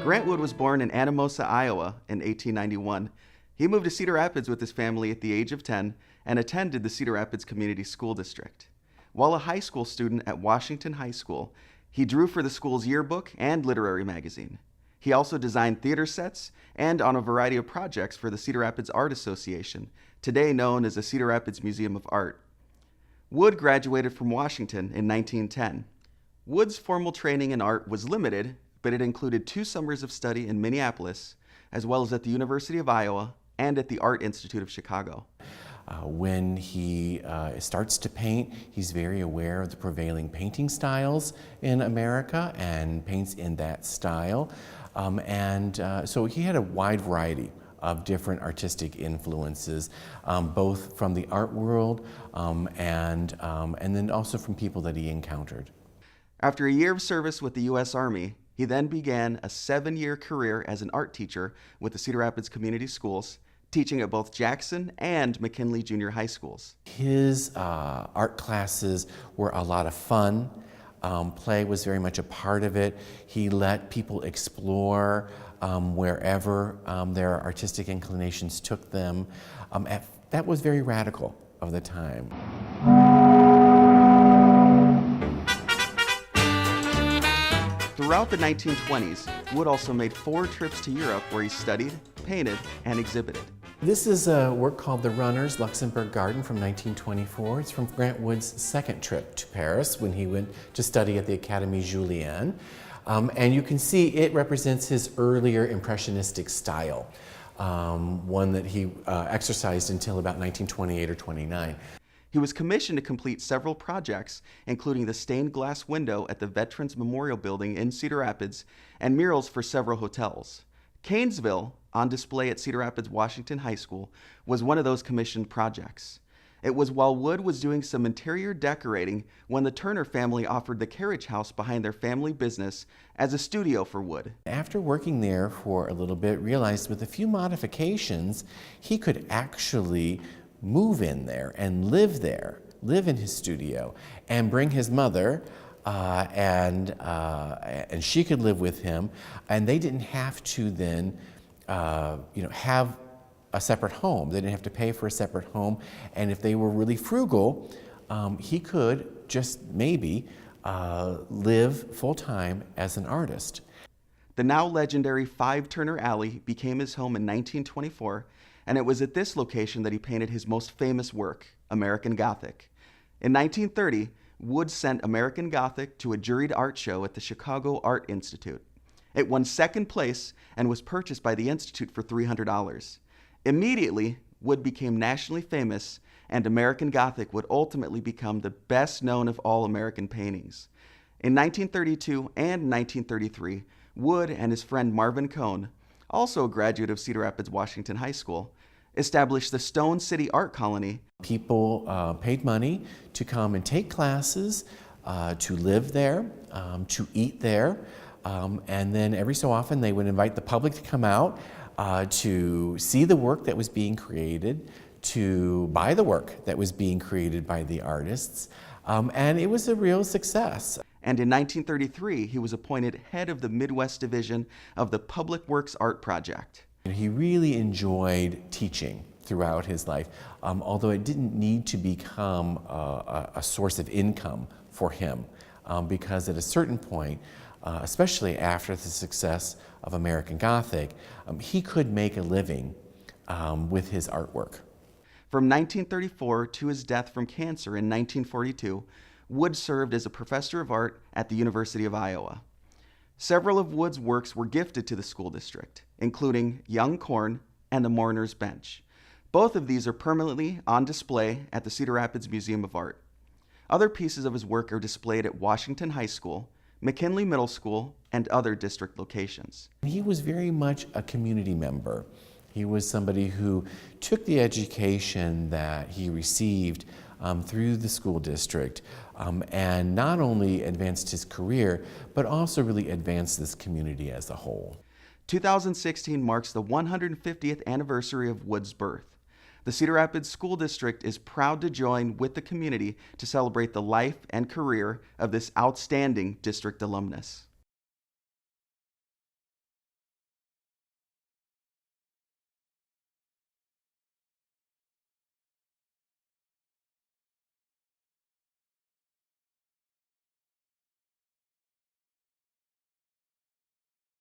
Grant Wood was born in Anamosa, Iowa in 1891. He moved to Cedar Rapids with his family at the age of 10 and attended the Cedar Rapids Community School District. While a high school student at Washington High School, he drew for the school's yearbook and literary magazine. He also designed theater sets and on a variety of projects for the Cedar Rapids Art Association, today known as the Cedar Rapids Museum of Art. Wood graduated from Washington in 1910. Wood's formal training in art was limited, but it included 2 summers of study in Minneapolis, as well as at the University of Iowa and at the Art Institute of Chicago. When he starts to paint, he's very aware of the prevailing painting styles in America and paints in that style. So he had a wide variety of different artistic influences, both from the art world and then also from people that he encountered. After a year of service with the U.S. Army, he then began a 7-year career as an art teacher with the Cedar Rapids Community Schools, teaching at both Jackson and McKinley Junior High Schools. His art classes were a lot of fun. Play was very much a part of it. He let people explore wherever their artistic inclinations took them. That was very radical of the time. Throughout the 1920s, Wood also made 4 trips to Europe where he studied, painted, and exhibited. This is a work called The Runners, Luxembourg Garden from 1924. It's from Grant Wood's 2nd trip to Paris when he went to study at the Académie Julienne. And you can see it represents his earlier impressionistic style, one that he exercised until about 1928 or 29. He was commissioned to complete several projects, including the stained glass window at the Veterans Memorial Building in Cedar Rapids and murals for several hotels. Canesville, on display at Cedar Rapids Washington High School, was one of those commissioned projects. It was while Wood was doing some interior decorating when the Turner family offered the carriage house behind their family business as a studio for Wood. After working there for a little bit, realized with a few modifications, he could actually move in there and live there, live in his studio, and bring his mother, and she could live with him, and they didn't have to then, have a separate home. They didn't have to pay for a separate home, and if they were really frugal, he could just maybe live full-time as an artist. The now legendary 5 Turner Alley became his home in 1924, and it was at this location that he painted his most famous work, American Gothic. In 1930, Wood sent American Gothic to a juried art show at the Chicago Art Institute. It won 2nd place and was purchased by the Institute for $300. Immediately, Wood became nationally famous, and American Gothic would ultimately become the best known of all American paintings. In 1932 and 1933, Wood and his friend Marvin Cohn, also a graduate of Cedar Rapids Washington High School, established the Stone City Art Colony. People paid money to come and take classes, to live there, to eat there, and then every so often they would invite the public to come out to see the work that was being created, to buy the work that was being created by the artists, and it was a real success. And in 1933, he was appointed head of the Midwest Division of the Public Works Art Project. He really enjoyed teaching throughout his life, although it didn't need to become a source of income for him, because at a certain point, especially after the success of American Gothic, he could make a living with his artwork. From 1934 to his death from cancer in 1942, Wood served as a professor of art at the University of Iowa. Several of Wood's works were gifted to the school district, including Young Corn and The Mourner's Bench. Both of these are permanently on display at the Cedar Rapids Museum of Art. Other pieces of his work are displayed at Washington High School, McKinley Middle School, and other district locations. He was very much a community member. He was somebody who took the education that he received through the school district and not only advanced his career, but also really advanced this community as a whole. 2016 marks the 150th anniversary of Wood's birth. The Cedar Rapids School District is proud to join with the community to celebrate the life and career of this outstanding district alumnus.